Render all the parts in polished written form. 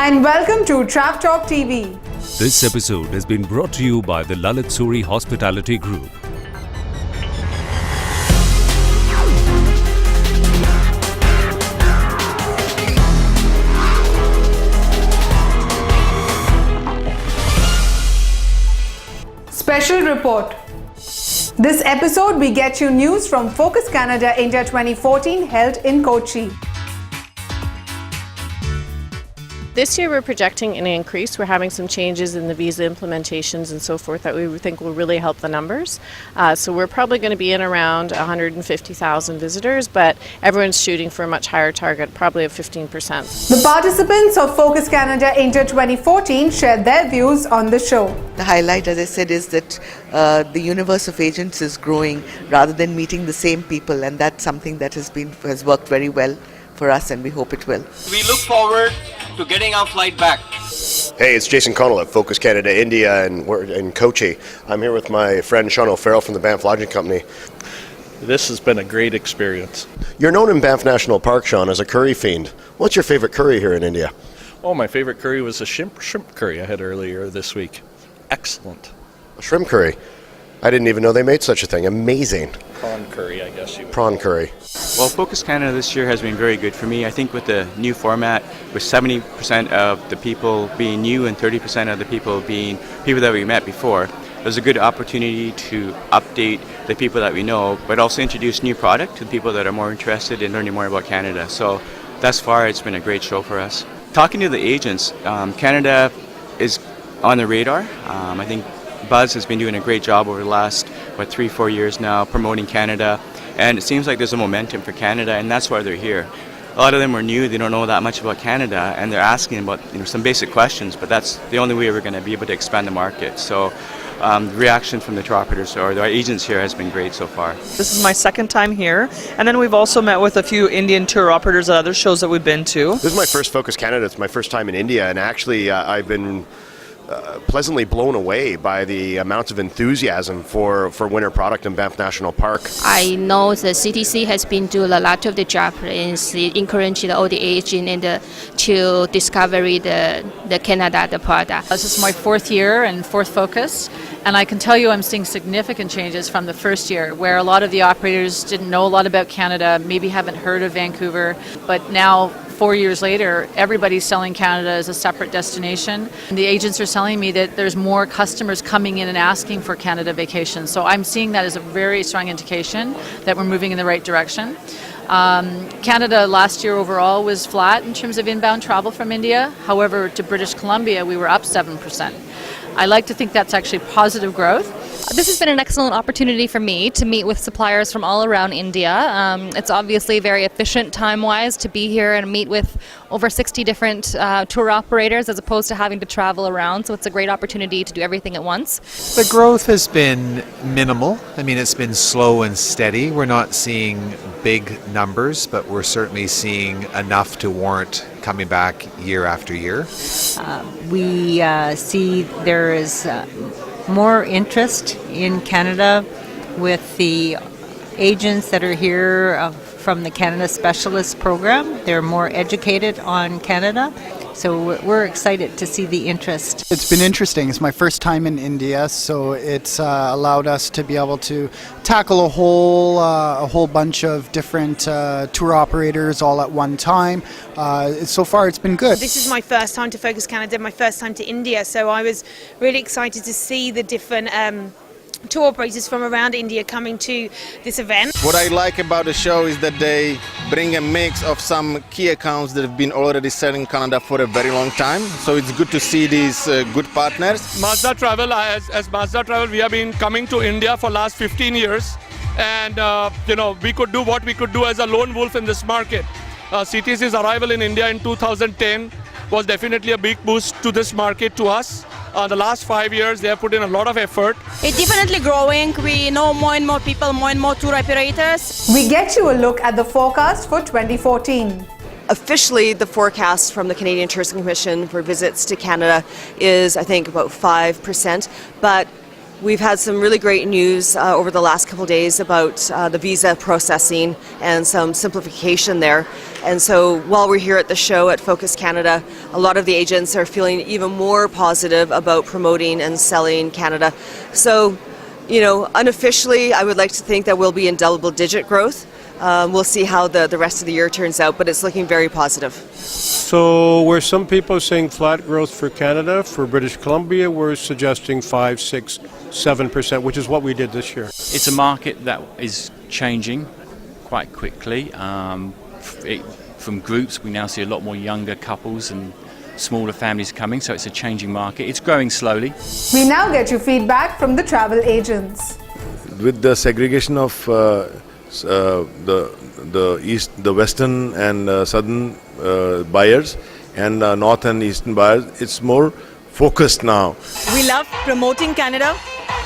And welcome to TravelTV. This episode has been brought to you by the Lalit Suri Hospitality Group. Special report. This episode we get you news from Focus Canada India 2014 held in Kochi. This year we're projecting an increase. We're having some changes in the visa implementations and so forth that we think will really help the numbers. So we're probably going to be in around 150,000 visitors, but everyone's shooting for a much higher target, probably of 15%. The participants of Focus Canada India 2014 shared their views on the show. The highlight, as I said, is that the universe of agents is growing rather than meeting the same people, and that's something that has worked very well for us, and we hope it will. We look forward to getting our flight back. Hey, it's Jason Connell at Focus Canada India, and we're in Kochi. I'm here with my friend Sean O'Farrell from the Banff Lodging Company. This has been a great experience. You're known in Banff National Park, Sean, as a curry fiend. What's your favorite curry here in India? Oh, my favorite curry was the shrimp curry I had earlier this week. Excellent. A shrimp curry? I didn't even know they made such a thing. Amazing. Prawn curry, I guess you would. Prawn curry. Well, Focus Canada this year has been very good for me. I think with the new format, with 70% of the people being new and 30% of the people being people that we met before, there's a good opportunity to update the people that we know, but also introduce new product to the people that are more interested in learning more about Canada. So thus far, it's been a great show for us. Talking to the agents, Canada is on the radar. I think Buzz has been doing a great job over the last 3-4 years now promoting Canada, and it seems like there's a momentum for Canada, and that's why they're here. A lot of them are new, they don't know that much about Canada, and they're asking about some basic questions, but that's the only way we're going to be able to expand the market. So the reaction from the tour operators or the agents here has been great so far. This is my second time here, and then we've also met with a few Indian tour operators at other shows that we've been to. This is my first Focus Canada. It's my first time in India, and actually I've been pleasantly blown away by the amount of enthusiasm for winter product in Banff National Park. I know the CTC has been doing a lot of the job in encouraging all the agents and to discover the Canada the product. This is my fourth year and fourth focus, and I can tell you I'm seeing significant changes from the first year, where a lot of the operators didn't know a lot about Canada, maybe haven't heard of Vancouver, but now 4 years later, everybody's selling Canada as a separate destination. And the agents are telling me that there's more customers coming in and asking for Canada vacations. So I'm seeing that as a very strong indication that we're moving in the right direction. Canada last year overall was flat in terms of inbound travel from India. However, to British Columbia, we were up 7%. I like to think that's actually positive growth. This has been an excellent opportunity for me to meet with suppliers from all around India. It's obviously very efficient time-wise to be here and meet with over 60 different tour operators as opposed to having to travel around, so it's a great opportunity to do everything at once. The growth has been minimal. I mean, it's been slow and steady. We're not seeing big numbers, but we're certainly seeing enough to warrant coming back year after year. We see there is more interest in Canada with the agents that are here from the Canada Specialist Program. They're more educated on Canada, so we're excited to see the interest. It's been interesting. It's my first time in India, so it's allowed us to be able to tackle a whole bunch of different tour operators all at one time. So far it's been good. This is my first time to Focus Canada, my first time to India, so I was really excited to see the different tour operators from around India coming to this event. What I like about the show is that they bring a mix of some key accounts that have been already selling Canada for a very long time. So it's good to see these good partners. Mazda Travel, as Mazda Travel, we have been coming to India for last 15 years. And, we could do what we could do as a lone wolf in this market. CTC's arrival in India in 2010 was definitely a big boost to this market, to us. The last 5 years, they have put in a lot of effort. It's definitely growing. We know more and more people, more and more tour operators. We get you a look at the forecast for 2014. Officially, the forecast from the Canadian Tourism Commission for visits to Canada is, I think, about 5%. But We've had some really great news over the last couple of days about the visa processing and some simplification there. And so while we're here at the show at Focus Canada, a lot of the agents are feeling even more positive about promoting and selling Canada. So, unofficially, I would like to think that we'll be in double-digit growth. We'll see how the rest of the year turns out, but it's looking very positive. So where some people are saying flat growth for Canada, for British Columbia, we're suggesting 5, 6, 7%, which is what we did this year. It's a market that is changing quite quickly. From groups, we now see a lot more younger couples and smaller families coming, so it's a changing market. It's growing slowly. We now get your feedback from the travel agents. With the segregation of the western and southern buyers and north and eastern buyers, it's more focused now. We love promoting Canada.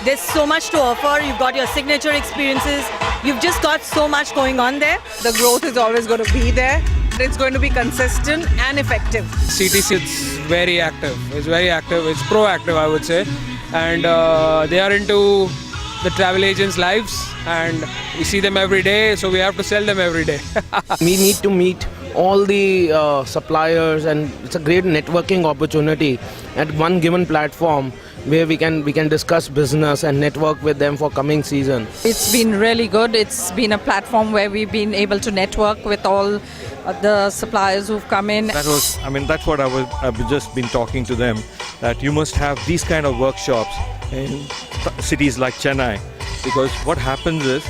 There's so much to offer. You've got your signature experiences. You've just got so much going on there. The growth is always going to be there. It's going to be consistent and effective. CTC is very active. It's very active. It's proactive, I would say. And they are into the travel agents' lives, and we see them every day, so we have to sell them every day. We need to meet all the suppliers, and it's a great networking opportunity at one given platform where we can discuss business and network with them for coming season. It's been really good. It's been a platform where we've been able to network with all the suppliers who've come in. That's what I've just been talking to them, that you must have these kind of workshops in cities like Chennai, because what happens is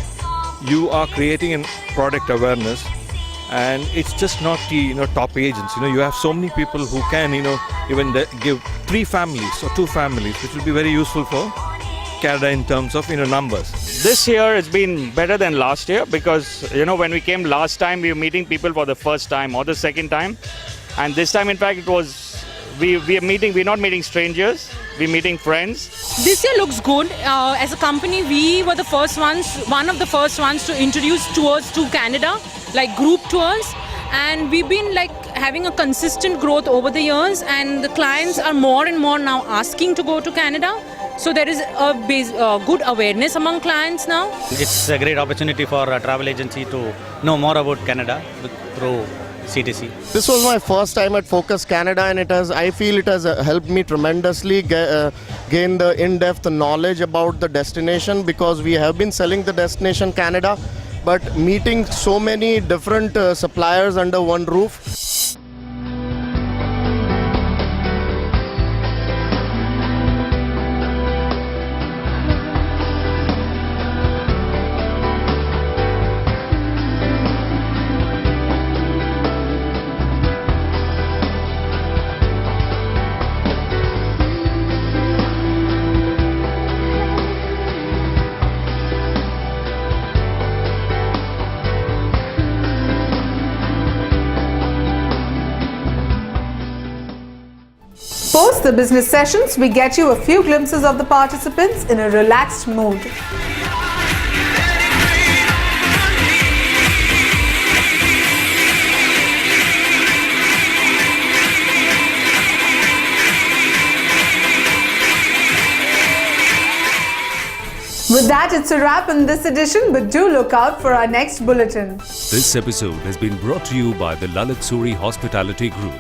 you are creating a product awareness, and it's just not the top agents. You have so many people who can even give 3 families or 2 families, which will be very useful for Canada in terms of numbers. This year it's been better than last year, because when we came last time we were meeting people for the first time or the second time, and this time in fact it was we're not meeting strangers, we're meeting friends. This year looks good. As a company, we were one of the first ones to introduce tours to Canada, like group tours, and we've been having a consistent growth over the years, and the clients are more and more now asking to go to Canada. So there is a good awareness among clients now. It's a great opportunity for a travel agency to know more about Canada through CTC. This was my first time at Focus Canada, and I feel it has helped me tremendously gain the in-depth knowledge about the destination, because we have been selling the destination Canada, but meeting so many different suppliers under one roof. Post the business sessions, we get you a few glimpses of the participants in a relaxed mood. With that, it's a wrap in this edition, but do look out for our next bulletin. This episode has been brought to you by the Lalit Suri Hospitality Group.